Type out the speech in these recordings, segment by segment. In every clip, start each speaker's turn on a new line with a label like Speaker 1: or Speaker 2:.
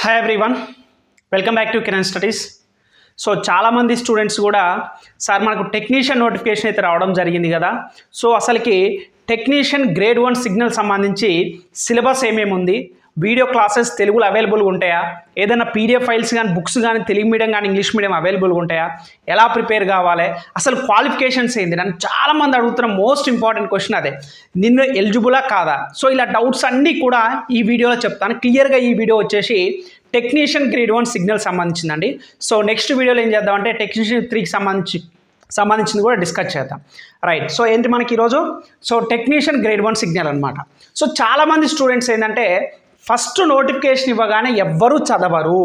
Speaker 1: Hi everyone, welcome back to Kiran studies. So చాలామంది students కూడా sir మనకు టెక్నీషియన్ నోటిఫికేషన్ అయితే రావడం జరిగింది కదా. సో అసలుకి టెక్నీషియన్ గ్రేడ్ 1 సిగ్నల్ సంబంధించి సిలబస్ ఏమేమి ఉంది, వీడియో క్లాసెస్ తెలుగులో అవైలబుల్గా ఉంటాయా, ఏదైనా పీడిఎఫ్ ఫైల్స్ కానీ బుక్స్ కానీ తెలుగు మీడియం కానీ ఇంగ్లీష్ మీడియం అవైలబుల్గా ఉంటాయా, ఎలా ప్రిపేర్ కావాలి, అసలు క్వాలిఫికేషన్స్ ఏంది, నన్ను చాలామంది అడుగుతున్న మోస్ట్ ఇంపార్టెంట్ క్వశ్చన్ అదే, నిన్ను ఎలిజిబులా కాదా. సో ఇలా డౌట్స్ అన్నీ కూడా ఈ వీడియోలో చెప్తాను. క్లియర్గా ఈ వీడియో వచ్చేసి టెక్నీషియన్ గ్రేడ్ 1 సిగ్నల్ సంబంధించిందండి. సో నెక్స్ట్ వీడియోలో ఏం చేద్దామంటే టెక్నీషియన్ 3కి సంబంధించింది కూడా డిస్కస్ చేద్దాం. రైట్. సో ఏంటి మనకి ఈరోజు టెక్నీషియన్ గ్రేడ్ 1 సిగ్నల్ అనమాట. సో చాలామంది స్టూడెంట్స్ ఏంటంటే ఫస్ట్ నోటిఫికేషన్ ఇవ్వగానే ఎవ్వరూ చదవరు,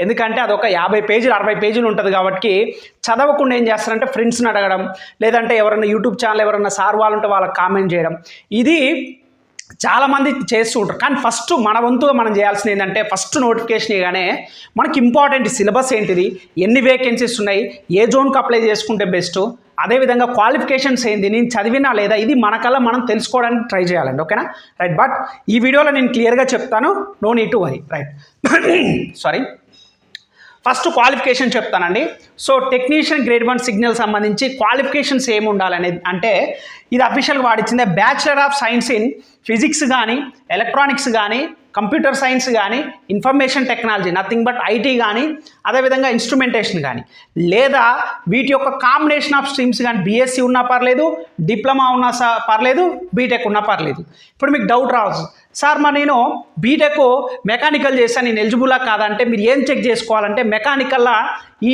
Speaker 1: ఎందుకంటే అదొక 50 పేజీలు 60 పేజీలు ఉంటుంది కాబట్టి చదవకుండా ఏం చేస్తారంటే ఫ్రెండ్స్ని అడగడం, లేదంటే ఎవరైనా యూట్యూబ్ ఛానల్ ఎవరైనా సార్ వాళ్ళు ఉంటే వాళ్ళకి కామెంట్ చేయడం, ఇది చాలామంది చేస్తూ ఉంటారు. కానీ ఫస్ట్ మన వంతుగా మనం చేయాల్సింది ఏంటంటే ఫస్ట్ నోటిఫికేషన్ ఇవ్వగానే మనకి ఇంపార్టెంట్ సిలబస్ ఏంటిది, ఎన్ని వేకెన్సీస్ ఉన్నాయి, ఏ జోన్కి అప్లై చేసుకుంటే బెస్ట్, అదేవిధంగా క్వాలిఫికేషన్స్ ఏంది, నేను చదివినా లేదా, ఇది మనకల్లా మనం తెలుసుకోవడానికి ట్రై చేయాలండి. ఓకేనా? రైట్. బట్ ఈ వీడియోలో నేను క్లియర్గా చెప్తాను, no need to worry. Right. Sorry, first qualification చెప్తానండి. సో టెక్నీషియన్ గ్రేడ్ 1 సిగ్నల్ సంబంధించి క్వాలిఫికేషన్స్ ఏమి ఉండాలనేది అంటే ఇది అఫీషియల్గా వాడిచ్చిందే bachelor of science in physics కానీ, ఎలక్ట్రానిక్స్ కానీ, కంప్యూటర్ సైన్స్ కానీ, information technology nothing but IT కానీ, అదేవిధంగా ఇన్స్ట్రుమెంటేషన్ కానీ, లేదా వీటి యొక్క కాంబినేషన్ ఆఫ్ స్ట్రీమ్స్ కానీ, బీఎస్సీ ఉన్నా పర్లేదు, డిప్లొమా ఉన్నా పర్లేదు, బీటెక్ ఉన్నా పర్లేదు. ఇప్పుడు మీకు డౌట్ రావచ్చు, సార్ మరి నేను బీటెక్ మెకానికల్ చేస్తాను, నేను ఎలిజిబులా కాదంటే మీరు ఏం చెక్ చేసుకోవాలంటే మెకానికల్లా ఈ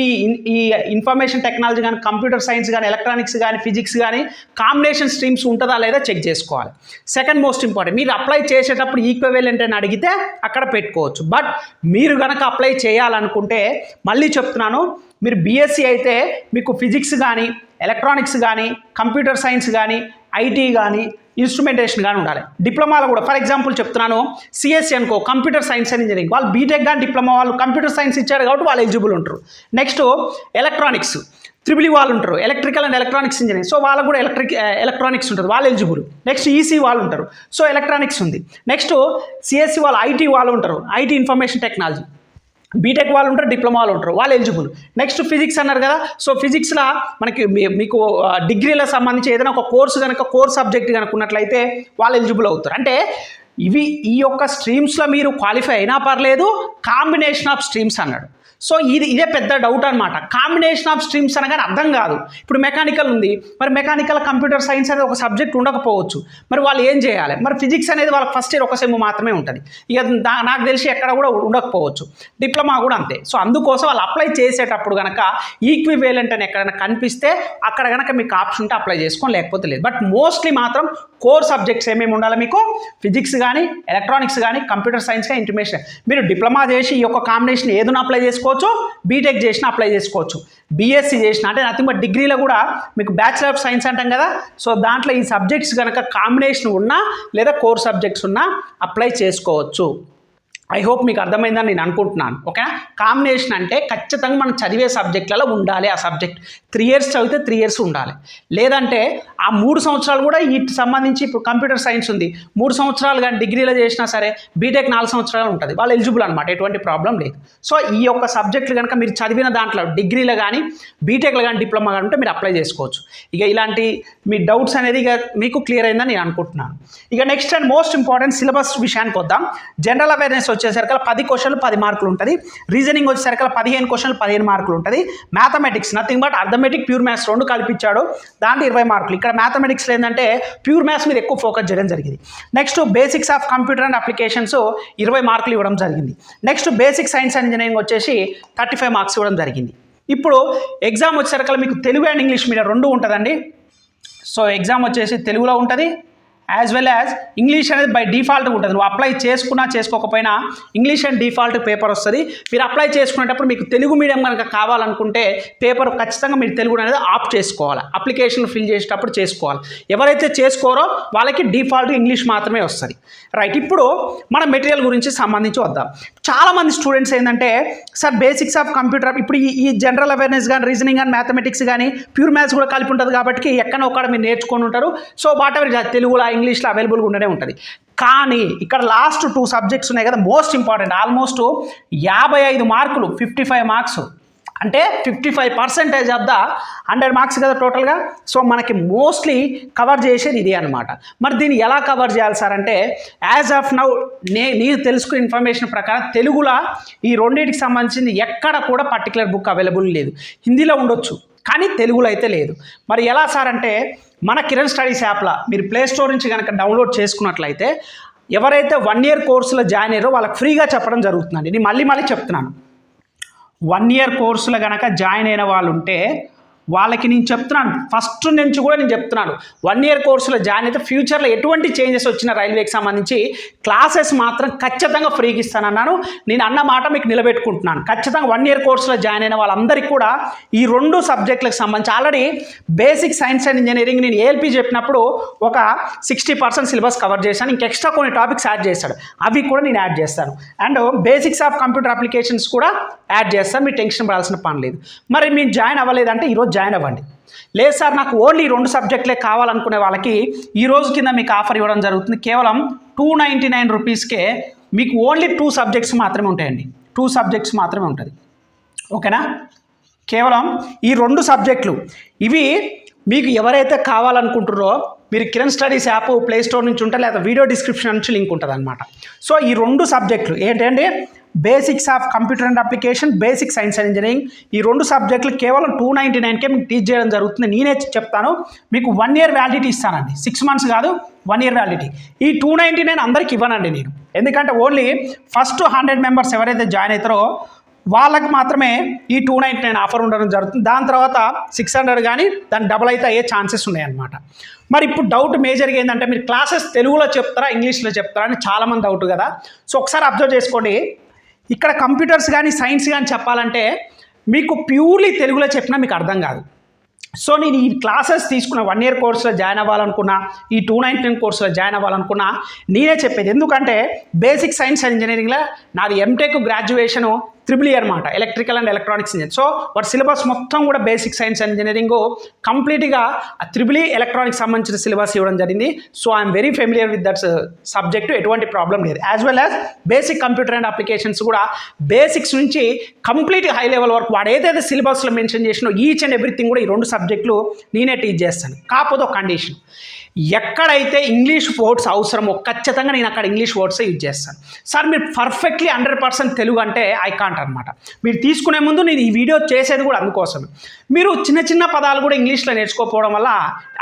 Speaker 1: ఇన్ఫర్మేషన్ టెక్నాలజీ కానీ, కంప్యూటర్ సైన్స్ కానీ, ఎలక్ట్రానిక్స్ కానీ, ఫిజిక్స్ కానీ కాంబినేషన్ స్ట్రీమ్స్ ఉంటుందా లేదా చెక్ చేసుకోవాలి. సెకండ్ మోస్ట్ ఇంపార్టెంట్, మీరు అప్లై చేసేటప్పుడు ఈక్వివలెంట్ అని అడిగితే అక్కడ పెట్టుకోవచ్చు. బట్ మీరు కనుక అప్లై చేయాలనుకుంటే మళ్ళీ చెప్తున్నాను, మీరు బీఎస్సీ అయితే మీకు ఫిజిక్స్ కానీ, ఎలక్ట్రానిక్స్ కానీ, కంప్యూటర్ సైన్స్ కానీ, ఐటీ కానీ, ఇన్స్ట్రుమెంటేషన్ కానీ ఉండాలి. డిప్లొమాలో కూడా ఫర్ ఎగ్జాంపుల్ చెప్తున్నాను, సిఎస్సి అనుకో, కంప్యూటర్ సైన్స్ అండ్ ఇంజనీరింగ్, వాళ్ళు బీటెక్ కానీ డిప్లొమా వాళ్ళు కంప్యూటర్ సైన్స్ ఇచ్చారు కాబట్టి వాళ్ళు ఎలిజిబుల్ ఉంటారు. నెక్స్ట్ ఎలక్ట్రానిక్స్ త్రిబుల్ వాళ్ళు ఉంటారు, electrical and electronics engineering, so వాళ్ళకు కూడా ఎలక్ట్రానిక్స్ ఉంటుంది, వాళ్ళు ఎలిజిబుల్. నెక్స్ట్ ఈసీ వాళ్ళు ఉంటారు, సో ఎలక్ట్రానిక్స్ ఉంది. నెక్స్ట్ సిఎస్సి వాళ్ళు ఐటీ వాళ్ళు ఉంటారు, ఐటీ ఇన్ఫర్మేషన్ టెక్నాలజీ, బీటెక్ వాళ్ళు ఉంటారు, డిప్లొమా వాళ్ళు ఉంటారు, వాళ్ళు ఎలిజిబుల్. నెక్స్ట్ ఫిజిక్స్ అన్నారు కదా, సో ఫిజిక్స్లో మనకి మీకు డిగ్రీలకు సంబంధించి ఏదైనా ఒక కోర్సు కనుక కోర్ సబ్జెక్ట్ కనుక ఉన్నట్లయితే వాళ్ళు ఎలిజిబుల్ అవుతారు. అంటే ఈ యొక్క స్ట్రీమ్స్లో మీరు క్వాలిఫై అయినా పర్లేదు, కాంబినేషన్ ఆఫ్ స్ట్రీమ్స్ అన్నాడు. సో ఇదే పెద్ద డౌట్ అనమాట. కాంబినేషన్ ఆఫ్ స్ట్రీమ్స్ అనగానే అర్థం కాదు. ఇప్పుడు మెకానికల్ ఉంది, మరి మెకానికల్ కంప్యూటర్ సైన్స్ అనేది ఒక సబ్జెక్ట్ ఉండకపోవచ్చు, మరి వాళ్ళు ఏం చేయాలి, మరి ఫిజిక్స్ అనేది వాళ్ళకి ఫస్ట్ ఇయర్ ఒక సెమ్ మాత్రమే ఉంటుంది, ఇక నాకు తెలిసి ఎక్కడ కూడా ఉండకపోవచ్చు, డిప్లొమా కూడా అంతే. సో అందుకోసం వాళ్ళు అప్లై చేసేటప్పుడు కనుక ఈక్వివేలెంట్ అని ఎక్కడైనా కనిపిస్తే అక్కడ కనుక మీకు ఆప్షన్ ఉంటే అప్లై చేసుకోండి, లేకపోతే లేదు. బట్ మోస్ట్లీ మాత్రం కోర్ సబ్జెక్ట్స్ ఏమేమి ఉండాలి మీకు, ఫిజిక్స్ కానీ, ఎలక్ట్రానిక్స్ కానీ, కంప్యూటర్ సైన్స్ కానీ, ఇంటిమేషన్. మీరు డిప్లొమా చేసి ఈ యొక్క కాంబినేషన్ ఏదైనా అప్లై చేసుకోవచ్చు, బీటెక్ చేసినా అప్లై చేసుకోవచ్చు, బీఎస్సీ చేసిన అంటే నథింగ్ బట్ డిగ్రీలో కూడా మీకు బ్యాచిలర్ ఆఫ్ సైన్స్ అంటాం కదా, సో దాంట్లో ఈ సబ్జెక్ట్స్ కనుక కాంబినేషన్ ఉన్నా లేదా కోర్ సబ్జెక్ట్స్ ఉన్నా అప్లై చేసుకోవచ్చు. ఐ హోప్ మీకు అర్థమైందని నేను అనుకుంటున్నాను. ఓకేనా? కాంబినేషన్ అంటే ఖచ్చితంగా మనం చదివే సబ్జెక్టులలో ఉండాలి. ఆ సబ్జెక్ట్ 3 years చదివితే 3 years ఉండాలి, లేదంటే ఆ 3 సంవత్సరాలు కూడా వీటికి సంబంధించి ఇప్పుడు కంప్యూటర్ సైన్స్ ఉంది 3 సంవత్సరాలు కానీ డిగ్రీలో చేసినా సరే, బీటెక్ 4 సంవత్సరాలు ఉంటుంది, వాళ్ళు ఎలిజిబుల్ అనమాట, ఎటువంటి ప్రాబ్లం లేదు. సో ఈ యొక్క సబ్జెక్టులు కనుక మీరు చదివిన దాంట్లో డిగ్రీలో కానీ బీటెక్లో కానీ డిప్లొమా కానీ ఉంటే మీరు అప్లై చేసుకోవచ్చు. ఇక ఇలాంటి మీ డౌట్స్ అనేది ఇక మీకు క్లియర్ అయిందని నేను అనుకుంటున్నాను. ఇక next and most important syllabus విషయానికి వద్దాం. జనరల్ అవేర్నెస్ వచ్చేసరికి 10 క్వశ్చన్లు 10 మార్కులు ఉంటుంది, రీజనింగ్ వచ్చేసరికి 15 క్వశ్చన్లు 15 మార్కులు ఉంటుంది, mathematics nothing but arithmetic pure maths 2 కల్పించాడు, దాంట్లో 20 మార్కులు. ఇక్కడ మ్యాథమెటిక్స్ ఏంటంటే ప్యూర్ మ్యాథ్స్ మీద ఎక్కువ ఫోకస్ చేయడం జరిగింది. Next basics of computer and applications 20 మార్కులు ఇవ్వడం జరిగింది. Next basic science and engineering వచ్చేసి 35 మార్క్స్ ఇవ్వడం జరిగింది. ఇప్పుడు ఎగ్జామ్ వచ్చేసరికి మీకు తెలుగు అండ్ ఇంగ్లీష్ మీడియం 2 ఉంటుందండి. సో ఎగ్జామ్ వచ్చేసి తెలుగులో ఉంటుంది, యాజ్ వెల్ యాజ్ ఇంగ్లీష్ అనేది బై డిఫాల్ట్ ఉంటుంది. నువ్వు అప్లై చేసుకున్నా చేసుకోకపోయినా ఇంగ్లీష్ అండ్ డిఫాల్ట్ పేపర్ వస్తుంది. మీరు అప్లై చేసుకునేటప్పుడు మీకు తెలుగు మీడియం కనుక కావాలనుకుంటే పేపర్ ఖచ్చితంగా మీరు తెలుగు అనేది ఆప్ట్ చేసుకోవాలి, అప్లికేషన్లు ఫిల్ చేసేటప్పుడు చేసుకోవాలి. ఎవరైతే చేసుకోరో వాళ్ళకి డిఫాల్ట్ ఇంగ్లీష్ మాత్రమే వస్తుంది. రైట్. ఇప్పుడు మన మెటీరియల్ గురించి సంబంధించి వద్దాం. చాలామంది స్టూడెంట్స్ ఏంటంటే సార్ బేసిక్స్ ఆఫ్ కంప్యూటర్, ఇప్పుడు ఈ జనరల్ అవేర్నెస్ కానీ, రీజనింగ్ కానీ, మ్యాథమెటిక్స్ కానీ, ప్యూర్ మ్యాథ్స్ కూడా కలిపి ఉంటుంది కాబట్టి ఎక్కడో ఒకడ మీరు నేర్చుకొని ఉంటారు. సో వాట్ ఎవర్ తెలుగులో ఇంగ్లీష్లో అవైలబుల్గా ఉండనే ఉంటుంది. కానీ ఇక్కడ లాస్ట్ 2 సబ్జెక్ట్స్ ఉన్నాయి కదా, మోస్ట్ ఇంపార్టెంట్. ఆల్మోస్ట్ 55 మార్కులు, 55 మార్క్స్ అంటే 55% ఆఫ్ ద 100 మార్క్స్ కదా టోటల్గా. సో మనకి మోస్ట్లీ కవర్ చేసేది ఇదే అనమాట. మరి దీన్ని ఎలా కవర్ చేయాలి సార్ అంటే, యాజ్ ఆఫ్ నౌ నేను తెలుసుకున్న ఇన్ఫర్మేషన్ ప్రకారం తెలుగులో ఈ రెండింటికి సంబంధించింది ఎక్కడ కూడా పర్టికులర్ బుక్ అవైలబుల్ లేదు. హిందీలో ఉండొచ్చు కానీ తెలుగులో అయితే లేదు. మరి ఎలా సార్ అంటే, మన కిరణ్ స్టడీస్ యాప్లో మీరు ప్లే స్టోర్ నుంచి కనుక డౌన్లోడ్ చేసుకున్నట్లయితే ఎవరైతే 1 year కోర్సులో జాయిన్ అయ్యారో వాళ్ళకి ఫ్రీగా చెప్పడం జరుగుతుందండి. నేను మళ్ళీ చెప్తున్నాను, 1 year కోర్సులో కనుక జాయిన్ అయిన వాళ్ళు ఉంటే వాళ్ళకి నేను చెప్తున్నాను, ఫస్ట్ నుంచి కూడా నేను చెప్తున్నాను, 1 year కోర్సులో జాయిన్ అయితే ఫ్యూచర్లో ఎటువంటి చేంజెస్ వచ్చిన రైల్వేకి సంబంధించి క్లాసెస్ మాత్రం ఖచ్చితంగా ఫ్రీగా ఇస్తానన్నాను. నేను అన్న మాట మీకు నిలబెట్టుకుంటున్నాను. ఖచ్చితంగా 1 year కోర్సులో జాయిన్ అయిన వాళ్ళందరికీ కూడా ఈ 2 సబ్జెక్టులకు సంబంధించి already basic science and engineering నేను ఏఎల్పి చెప్పినప్పుడు ఒక 60% సిలబస్ కవర్ చేశాను. ఇంక ఎక్స్ట్రా కొన్ని టాపిక్స్ యాడ్ చేస్తాడు, అవి కూడా నేను యాడ్ చేస్తాను. And basics of computer applications కూడా యాడ్ చేస్తాను. మీరు టెన్షన్ పడాల్సిన పని లేదు. మరి మీరు జాయిన్ అవ్వలేదంటే ఈరోజు జాయిన్ అవ్వండి. లేదు సార్ నాకు ఓన్లీ 2 సబ్జెక్టులే కావాలనుకునే వాళ్ళకి ఈ రోజు కింద మీకు ఆఫర్ ఇవ్వడం జరుగుతుంది. కేవలం 299 రూపీస్కే మీకు ఓన్లీ 2 సబ్జెక్ట్స్ మాత్రమే ఉంటాయండి. 2 సబ్జెక్ట్స్ మాత్రమే ఉంటుంది. ఓకేనా? కేవలం ఈ 2 సబ్జెక్టులు ఇవి మీకు ఎవరైతే కావాలనుకుంటున్నారో మీరు Kiran studies app play store నుంచి ఉంటే లేదా వీడియో డిస్క్రిప్షన్ నుంచి లింక్ ఉంటుంది అనమాట. సో ఈ 2 సబ్జెక్టులు ఏంటంటే basics of computer and application, basic science and engineering, ఈ 2 సబ్జెక్టులు కేవలం 299కే మీకు టీచ్ చేయడం జరుగుతుంది. నేనే చెప్తాను, మీకు 1 year వ్యాలిడిటీ ఇస్తానండి. 6 months కాదు, 1 year వ్యాలిడిటీ. ఈ 299 అందరికి ఇవ్వనండి నేను, ఎందుకంటే ఓన్లీ ఫస్ట్ 100 మెంబర్స్ ఎవరైతే జాయిన్ అవుతారో వాళ్ళకి మాత్రమే ఈ 299 ఆఫర్ ఉండడం జరుగుతుంది. దాని తర్వాత 600 కానీ దాని డబల్ అయితే అయ్యే ఛాన్సెస్ ఉన్నాయన్నమాట. మరి ఇప్పుడు డౌట్ మేజర్గా ఏంటంటే, మీరు క్లాసెస్ తెలుగులో చెప్తారా ఇంగ్లీష్లో చెప్తారా అని చాలామంది డౌట్ కదా. సో ఒకసారి అబ్జర్వ్ చేసుకోండి, ఇక్కడ కంప్యూటర్స్ కానీ సైన్స్ కానీ చెప్పాలంటే మీకు ప్యూర్లీ తెలుగులో చెప్పినా మీకు అర్థం కాదు. సో నేను ఈ క్లాసెస్ తీసుకున్న 1 year కోర్సులో జాయిన్ అవ్వాలనుకున్నా, ఈ 299 కోర్సులో జాయిన్ అవ్వాలనుకున్నా నేనే చెప్పేది. ఎందుకంటే బేసిక్ సైన్స్ అండ్ ఇంజనీరింగ్లో నాది ఎంటెక్ గ్రాడ్యుయేషను 3 అనమాట, electrical and electronics engineering. So వాటి సిలబస్ మొత్తం కూడా బేసిక్ సైన్స్ అండ్ ఇంజనీరింగ్ కంప్లీట్గా 3 ఎలక్ట్రానిక్స్ సంబంధించిన సిలబస్ ఇవ్వడం జరిగింది. So I'm very familiar with that subject, ఎటువంటి ప్రాబ్లం లేదు. As well as basic computer and applications కూడా బేసిక్స్ నుంచి కంప్లీట్ హై లెవెల్ వరకు వాడు ఏదైతే సిలబస్లో మెన్షన్ చేసినో ఈచ్ అండ్ ఎవ్రీథింగ్ కూడా ఈ 2 సబ్జెక్టులు నేనే టీచ్ చేస్తాను. కాకపోతే ఒక కండిషన్, ఎక్కడైతే ఇంగ్లీష్ వర్డ్స్ అవసరమో ఖచ్చితంగా నేను అక్కడ ఇంగ్లీష్ వర్డ్సే యూజ్ చేస్తాను. సార్ మీరు పర్ఫెక్ట్లీ 100% తెలుగు అంటే ఐ కాంట్ అనమాట. మీరు తీసుకునే ముందు నేను ఈ వీడియో చేసేది కూడా అందుకోసమే. మీరు చిన్న పదాలు కూడా ఇంగ్లీష్లో నేర్చుకోకపోవడం వల్ల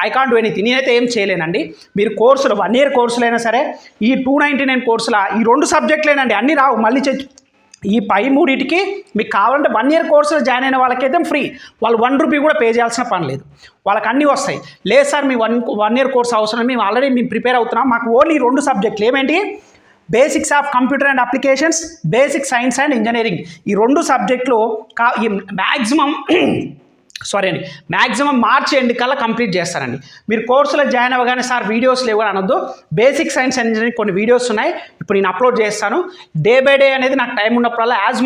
Speaker 1: ఐ కాంట్ డూ ఎనీథింగ్. నేనైతే ఏం చేయలేనండి. మీరు కోర్సులు 1 year కోర్సులైనా సరే, ఈ 299 కోర్సుల ఈ 2 సబ్జెక్టులేనండి, అన్నీ రావు. మళ్ళీ ఈ పై 3టికి మీకు కావాలంటే 1 year కోర్సులో జాయిన్ అయిన వాళ్ళకైతే ఫ్రీ, వాళ్ళు 1 రూపీ కూడా పే చేయాల్సిన పని లేదు, వాళ్ళకి అన్నీ వస్తాయి. లేదు సార్ మీ 1 year కోర్స్ అవసరం, మేము ఆల్రెడీ ప్రిపేర్ అవుతున్నాం, మాకు ఓన్లీ 2 సబ్జెక్టులు ఏమేంటి, basics of computer and applications, basic science and engineering, ఈ 2 సబ్జెక్టులు మ్యాక్సిమం మార్చి ఎండ్ కల్లా కంప్లీట్ చేస్తారండి. మీరు కోర్సులో జాయిన్ అవ్వగానే సార్ వీడియోస్ లేవు అని అనొద్దు. బేసిక్ సైన్స్ అండ్ ఇంజనీరింగ్ కొన్ని వీడియోస్ ఉన్నాయి, ఇప్పుడు నేను అప్లోడ్ చేస్తాను. డే బై డే అనేది నాకు టైం ఉన్నప్పుడల్లా యాజ్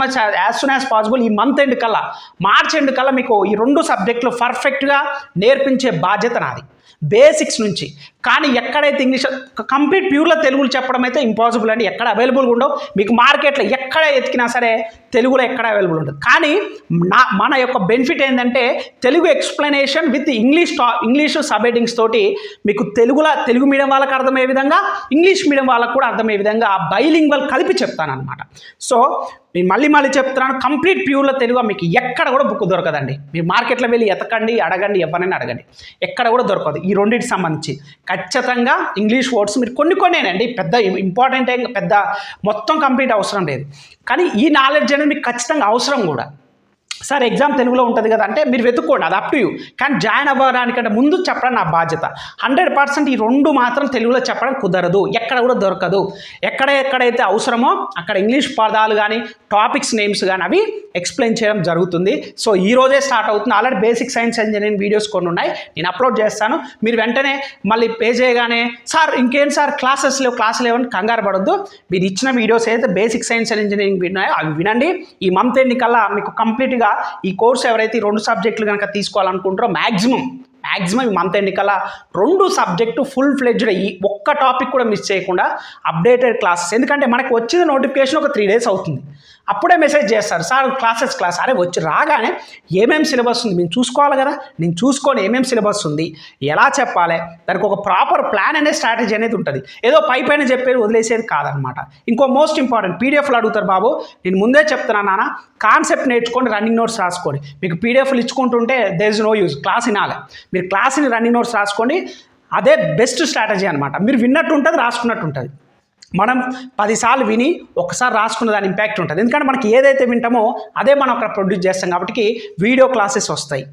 Speaker 1: సూన్ యాజ్ పాసిబుల్ ఈ మంత్ ఎండ్ కల్లా, మార్చ్ ఎండ్ కల్లా మీకు ఈ 2 సబ్జెక్టులు పర్ఫెక్ట్గా నేర్పించే బాధ్యత నాది, బేసిక్స్ నుంచి. కానీ ఎక్కడైతే ఇంగ్లీష్ కంప్లీట్ ప్యూర్లో తెలుగులో చెప్పడం అయితే ఇంపాసిబుల్ అండి, ఎక్కడ అవైలబుల్గా ఉండవు. మీకు మార్కెట్లో ఎక్కడ ఎతికినా సరే తెలుగులో ఎక్కడ అవైలబుల్ ఉంటుంది. కానీ మన యొక్క బెనిఫిట్ ఏంటంటే తెలుగు ఎక్స్ప్లెనేషన్ విత్ ఇంగ్లీష్ సబ్హెడ్డింగ్స్ తోటి మీకు తెలుగు మీడియం వాళ్ళకి అర్థమయ్యే విధంగా, ఇంగ్లీష్ మీడియం వాళ్ళకు కూడా అర్థమయ్యే విధంగా బైలింగ్వల్ కలిపి చెప్తాను అనమాట. సో నేను మళ్ళీ చెప్తున్నాను, కంప్లీట్ ప్యూర్లో తెలుగు మీకు ఎక్కడ కూడా బుక్ దొరకదండి. మీరు మార్కెట్లో వెళ్ళి ఎతకండి, అడగండి, ఎవరైనా అడగండి, ఎక్కడ కూడా దొరకదు. ఈ 2టికి సంబంధించి ఖచ్చితంగా ఇంగ్లీష్ వర్డ్స్ మీరు కొన్నేనండి, పెద్ద ఇంపార్టెంట్ పెద్ద మొత్తం కంప్లీట్ అవసరం లేదు. కానీ ఈ నాలెడ్జ్ అనేది మీకు ఖచ్చితంగా అవసరం కూడా. సార్ ఎగ్జామ్ తెలుగులో ఉంటుంది కదా అంటే మీరు వెతుక్కోండి, అది అప్ టు యూ. కానీ జాయిన్ అవ్వడానికంటే ముందు చెప్పడం నా బాధ్యత. 100% ఈ 2 మాత్రం తెలుగులో చెప్పడం కుదరదు, ఎక్కడ కూడా దొరకదు. ఎక్కడైతే అవసరమో అక్కడ ఇంగ్లీష్ పదాలు కానీ టాపిక్స్ నేమ్స్ కానీ అవి ఎక్స్ప్లెయిన్ చేయడం జరుగుతుంది. సో ఈ రోజే స్టార్ట్ అవుతుంది. Already basic science engineering videos కొన్ని ఉన్నాయి, నేను అప్లోడ్ చేస్తాను. మీరు వెంటనే మళ్ళీ పే చేయగానే సార్ ఇంకేం సార్ క్లాసెస్ లేవని కంగారు పడొద్దు. మీరు ఇచ్చిన వీడియోస్ ఏదైతే బేసిక్ సైన్స్ అండ్ ఇంజనీరింగ్ ఉన్నాయో అవి వినండి. ఈ మంత్ ఎండ్ కల్లా మీకు కంప్లీట్గా ఈ కోర్స్ ఎవరైతే 2 సబ్జెక్టులు కనుక తీసుకోవాలనుకుంటారో మ్యాక్సిమం మ్యాక్సిమం ఈ మంత్ ఎండ్ కల్లా 2 సబ్జెక్టు ఫుల్ ఫ్లెడ్జ్డ్ ఈ ఒక్క టాపిక్ కూడా మిస్ చేయకుండా అప్డేటెడ్ క్లాసెస్. ఎందుకంటే మనకు వచ్చిన నోటిఫికేషన్ ఒక 3 days అవుతుంది, అప్పుడే మెసేజ్ చేస్తారు సార్ క్లాస్ అరే వచ్చి రాగానే ఏమేమి సిలబస్ ఉంది మేము చూసుకోవాలి కదా, నేను చూసుకొని ఏమేమి సిలబస్ ఉంది ఎలా చెప్పాలి దానికి ఒక ప్రాపర్ ప్లాన్ అనే స్ట్రాటజీ అనేది ఉంటుంది. ఏదో పైన చెప్పేది వదిలేసేది కాదనమాట. ఇంకో మోస్ట్ ఇంపార్టెంట్ పీడిఎఫ్లు అడుగుతారు బాబు, నేను ముందే చెప్తున్నాను నాన్న కాన్సెప్ట్ నేర్చుకొని రన్నింగ్ నోట్స్ రాసుకోండి. మీకు పీడిఎఫ్లు ఇచ్చుకుంటుంటే there is no use, class వినాలి, మీరు క్లాస్ని రన్నింగ్ నోట్స్ రాసుకోండి, అదే బెస్ట్ స్ట్రాటజీ అనమాట. మీరు విన్నట్టు ఉంటుంది, రాసుకున్నట్టు ఉంటుంది. మనం 10 సార్లు విని ఒకసారి రాసుకున్న దాని ఇంపాక్ట్ ఉంటుంది. ఎందుకంటే మనకి ఏదైతే వింటామో అదే మనం అక్కడ ప్రొడ్యూస్ చేస్తాం కాబట్టి వీడియో క్లాసెస్ వస్తాయి.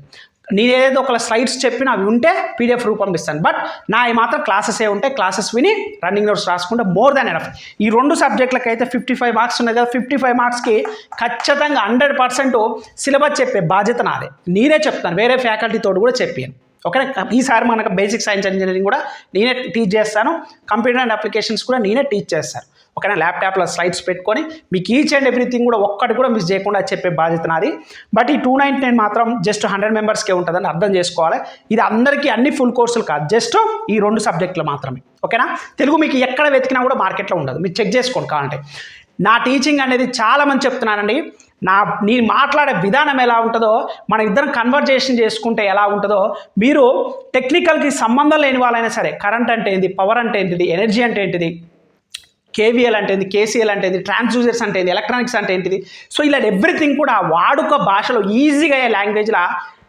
Speaker 1: నేను ఏదైతే ఒక స్లైడ్స్ చెప్పినా అవి ఉంటే పీడిఎఫ్ రూపం ఇస్తాను, బట్ నా మాత్రం క్లాసెస్ ఉంటాయి, క్లాసెస్ విని రన్నింగ్ నోట్స్ రాసుకుంటే మోర్ దాన్ ఎనఫ్. ఈ 2 సబ్జెక్టులకు అయితే 55 మార్క్స్ ఉన్నాయి కదా, 55 మార్క్స్కి ఖచ్చితంగా 100% సిలబస్ చెప్పే బాధ్యత నాదే, నేనే చెప్తాను, వేరే ఫ్యాకల్టీతో కూడా చెప్పాను. ఓకే, ఈసారి మనకు బేసిక్ సైన్స్ ఇంజనీరింగ్ కూడా నేనే టీచ్ చేస్తాను, కంప్యూటర్ అండ్ అప్లికేషన్స్ కూడా నేనే టీచ్ చేస్తాను. ఓకేనా, ల్యాప్టాప్లో స్లైడ్స్ పెట్టుకొని మీకు ఈచ్ అండ్ ఎవ్రీథింగ్ కూడా ఒక్కటి కూడా మిస్ చేయకుండా చెప్పే బాధ్యత నాది. బట్ ఈ 299 మాత్రం జస్ట్ 100 మెంబర్స్కే ఉంటుందని అర్థం చేసుకోవాలి. ఇది అందరికీ అన్ని ఫుల్ కోర్సులు కాదు, జస్ట్ ఈ 2 సబ్జెక్టులు మాత్రమే. ఓకేనా, తెలుగు మీకు ఎక్కడ వెతికినా కూడా మార్కెట్లో ఉండదు, మీరు చెక్ చేసుకోండి కావాలంటే. నా టీచింగ్ అనేది చాలామంది చెప్తున్నానండి, నేను మాట్లాడే విధానం ఎలా ఉంటుందో, మన ఇద్దరం కన్వర్జేషన్ చేసుకుంటే ఎలా ఉంటుందో, మీరు టెక్నికల్కి సంబంధం లేని వాళ్ళైనా సరే, కరెంట్ అంటే ఏంటి, పవర్ అంటే ఏంటిది, ఎనర్జీ అంటే ఏంటిది, కేవీఎల్ అంటే ఏంటి, కేసీఎల్ అంటే ఏంటి, ట్రాన్స్డ్యూసర్స్ అంటే ఏంటి, ఎలక్ట్రానిక్స్ అంటే ఏంటిది, సో ఇలా ఎవ్రీథింగ్ కూడా వాడుక భాషలో ఈజీగా అయ్యే లాంగ్వేజ్లో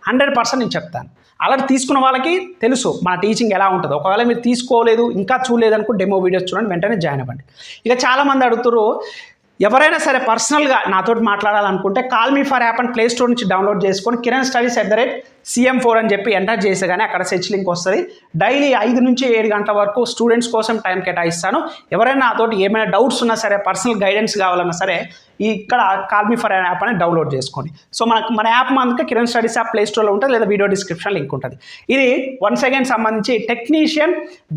Speaker 1: 100% నేను చెప్తాను. అలా తీసుకున్న వాళ్ళకి తెలుసు మన టీచింగ్ ఎలా ఉంటుందో. ఒకవేళ మీరు తీసుకోలేదు ఇంకా చూడలేదు అనుకో డెమో వీడియోస్ చూడండి, వెంటనే జాయిన్ అవ్వండి. ఇక చాలామంది అడుగుతారు, ఎవరైనా సరే పర్సనల్గా నాతో మాట్లాడాలనుకుంటే కాల్ మీ ఫర్ యాప్ అని ప్లే స్టోర్ నుంచి డౌన్లోడ్ చేసుకొని kiranstudies@cm4 అని చెప్పి ఎంటర్ చేసేగానే అక్కడ సెర్చ్ లింక్ వస్తుంది. డైలీ 5 నుంచి 7 గంటల వరకు స్టూడెంట్స్ కోసం టైం కేటాయిస్తాను. ఎవరైనా నాతోటి ఏమైనా డౌట్స్ ఉన్నా సరే, పర్సనల్ గైడెన్స్ కావాలన్నా సరే ఇక్కడ కాల్ మీ ఫర్ యాప్ అని డౌన్లోడ్ చేసుకోండి. సో మన యాప్ మనకి కిరణ్ స్టడీస్ యాప్ ప్లే స్టోర్లో ఉంటుంది, లేదా వీడియో డిస్క్రిప్షన్ లింక్ ఉంటుంది. ఇది వన్స్ అగైన్ సంబంధించి టెక్నీషియన్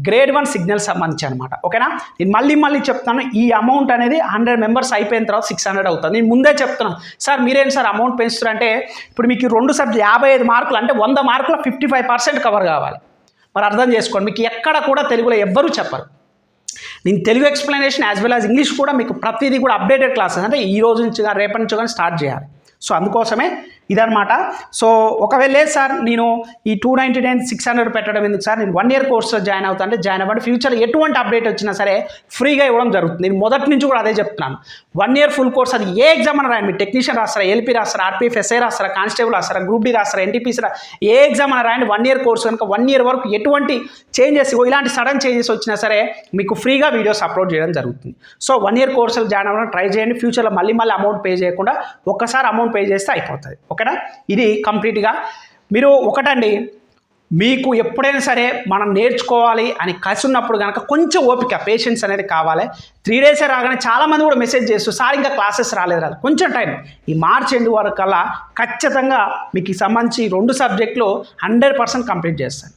Speaker 1: గ్రేడ్ 1 సిగ్నల్ సంబంధించి అనమాట. ఓకేనా, నేను మళ్ళీ చెప్తాను, ఈ అమౌంట్ అనేది 100 మెంబర్స్ అయిపోయిన తర్వాత 600 అవుతుంది. నేను ముందే చెప్తున్నాను, సార్ మీరేం సార్ అమౌంట్ పెంచుతారంటే, ఇప్పుడు మీకు 2 సబ్జెక్ట్ 55 మార్కులు అంటే 100 మార్కుల 55% కవర్ కావాలి. మరి అర్థం చేసుకోండి, మీకు ఎక్కడ కూడా తెలుగులో ఎవ్వరూ చెప్పరు. నేను Telugu explanation as well as English కూడా మీకు ప్రతిదీ కూడా అప్డేటెడ్ క్లాసెస్, అంటే ఈ రోజు నుంచి కానీ రేపటి నుంచి కానీ స్టార్ట్ చేయాలి. సో అందుకోసమే ఇదనమాట. సో ఒకవేళ లేదు సార్ నేను ఈ 299 600 పెట్టడం ఎందుకు సార్, నేను 1 year కోర్సులో జాయిన్ అవుతా అంటే జాయిన్ అవ్వండి. ఫ్యూచర్ ఎటువంటి అప్డేట్ వచ్చినా సరే ఫ్రీగా ఇవ్వడం జరుగుతుంది. నేను మొదటి నుంచి కూడా అదే చెప్తున్నాను. 1 year ఫుల్ కోర్స్, అది ఏ ఎగ్జామ్ అని రాయండి, మీరు టెక్నీషియన్ రాస్తారా, ఎల్పీ రాస్తారా, ఆర్పీఎఫ్ ఎస్ఐ రాస్తారా, కానిస్టేబుల్ రాస్తారా, గ్రూప్ డి రాస్తారా, ఎన్టీపీసీ ఏ ఎగ్జామ్ అని రాయండి, 1 year కోర్సు కనుక 1 year వరకు ఎటువంటి చేంజెస్, ఇలాంటి సడన్ చేంజెస్ వచ్చినా సరే మీకు ఫ్రీగా వీడియోస్ అప్లోడ్ చేయడం జరుగుతుంది. సో 1 year కోర్సులు జాయిన్ అవ్వడం ట్రై చేయండి. ఫ్యూచర్లో మళ్ళీ అమౌంట్ పే చేయకుండా ఒక్కసారి అమౌంట్ పే చేస్తే అయిపోతుంది. ఓకేనా, ఇది కంప్లీట్గా మీరు ఒకటండి, మీకు ఎప్పుడైనా సరే మనం నేర్చుకోవాలి అని కసి ఉన్నప్పుడు కనుక కొంచెం ఓపిక, పేషెన్స్ అనేది కావాలి. 3 days రాగానే చాలామంది కూడా మెసేజ్ చేస్తూ సార్ ఇంకా క్లాసెస్ రాలేదు, కొంచెం టైం, ఈ మార్చ్ ఎండ్ వరకు కల్లా ఖచ్చితంగా మీకు సంబంధించి 2 సబ్జెక్టులు 100% కంప్లీట్ చేస్తాను.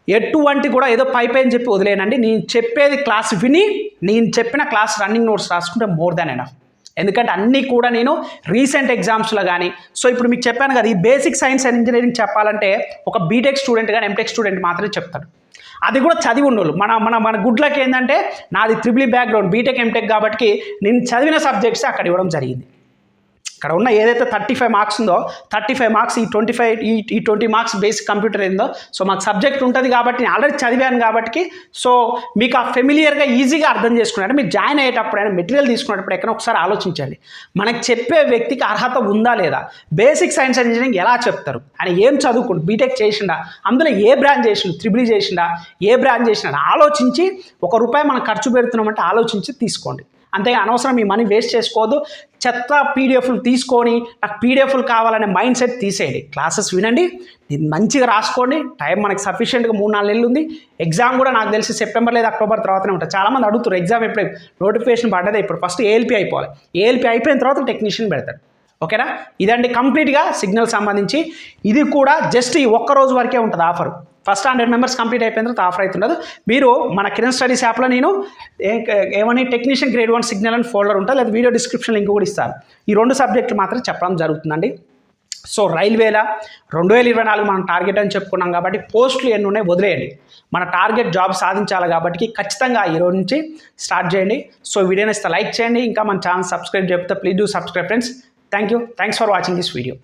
Speaker 1: ఎటువంటి కూడా ఏదో పైన చెప్పి వదిలేనండి, నేను చెప్పేది క్లాస్ విని నేను చెప్పిన క్లాస్ రన్నింగ్ నోట్స్ రాసుకుంటే మోర్ దాన్ ఎనఫ్. ఎందుకంటే అన్నీ కూడా నేను రీసెంట్ ఎగ్జామ్స్లో కానీ, సో ఇప్పుడు మీకు చెప్పాను కదా, ఈ బేసిక్ సైన్స్ అండ్ ఇంజనీరింగ్ చెప్పాలంటే ఒక బీటెక్ స్టూడెంట్ కానీ ఎంటెక్ స్టూడెంట్ మాత్రమే చెప్తాడు, అది కూడా చదివి ఉన్నోళ్ళు. మన గుడ్ లక్ ఏంటంటే నాది త్రిబుల్ బ్యాక్గ్రౌండ్, బీటెక్ ఎంటెక్ కాబట్టి నేను చదివిన సబ్జెక్ట్స్ అక్కడ ఇవ్వడం జరిగింది. ఇక్కడ ఉన్న ఏదైతే 35 మార్క్స్ ఉందో 35 మార్క్స్ ఈ 20 మార్క్స్ బేసిక్ కంప్యూటర్ ఏందో, సో మాకు సబ్జెక్ట్ ఉంటుంది కాబట్టి నేను ఆల్రెడీ చదివాను కాబట్టి, సో మీకు ఆ ఫెమిలియర్గా ఈజీగా అర్థం చేసుకున్నారంటే మీరు జాయిన్ అయ్యేటప్పుడైనా మెటీరియల్ తీసుకునేటప్పుడు ఎక్కడ ఒకసారి ఆలోచించండి, మనకు చెప్పే వ్యక్తికి అర్హత ఉందా లేదా, బేసిక్ సైన్స్ అండ్ ఇంజనీరింగ్ ఎలా చెప్తారు, ఆయన ఏం చదువుకుంటు, బీటెక్ చేసిండా, అందులో ఏ బ్రాంచ్ చేసిండు, త్రిబుల్ చేసిండా, ఏ బ్రాంచ్ చేసినా ఆలోచించి ₹1 మనం ఖర్చు పెడుతున్నామంటే ఆలోచించి తీసుకోండి. అంతే అనవసరం మీ మనీ వేస్ట్ చేసుకోవద్దు. చెత్త పీడిఎఫ్లు తీసుకొని నాకు పీడిఎఫ్లు కావాలనే మైండ్ సెట్ తీసేయండి. క్లాసెస్ వినండి, దీన్ని మంచిగా రాసుకోండి. టైం మనకి సఫిషియెంట్గా 3-4 నెలలు ఉంది. ఎగ్జామ్ కూడా నాకు తెలిసి సెప్టెంబర్ లేదా అక్టోబర్ తర్వాతనే ఉంటుంది. చాలామంది అడుగుతారు ఎగ్జామ్ ఎప్పుడు నోటిఫికేషన్ పడ్డదే, ఇప్పుడు ఫస్ట్ ఏఎల్పీ అయిపోవాలి, ఏఎల్పీ అయిపోయిన తర్వాత టెక్నీషియన్ పెడతాడు. ఓకేనా, ఇదండి కంప్లీట్గా సిగ్నల్ సంబంధించి. ఇది కూడా జస్ట్ ఈ ఒక్కరోజు వరకే ఉంటుంది ఆఫర్. ఫస్ట్ 100 మెంబర్స్ కంప్లీట్ అయిపోయిన తర్వాత ఆఫర్ అవుతుండదు. మీరు మన కిరణ్ స్టడీస్ యాప్లో నేను ఏమని టెక్నీషియన్ గ్రేడ్ 1 సిగ్నల్ అని ఫోల్డర్ ఉంటుంది, లేదా వీడియో డిస్క్రిప్షన్ లింక్ కూడా ఇస్తాను. ఈ 2 సబ్జెక్టులు మాత్రం చెప్పడం జరుగుతుందండి. సో రైల్వేల 2024 మనం టార్గెట్ అని చెప్పుకున్నాం కాబట్టి పోస్టులు ఎన్ని ఉన్నాయి వదిలేయండి. మన టార్గెట్ జాబ్ సాధించాలి కాబట్టి ఖచ్చితంగా ఈ రోజు నుంచి స్టార్ట్ చేయండి. సో వీడియోని ఇస్తే లైక్ చేయండి, ఇంకా మన ఛానల్ సబ్స్క్రైబ్ చెప్తే please do subscribe friends. Thanks for watching this video.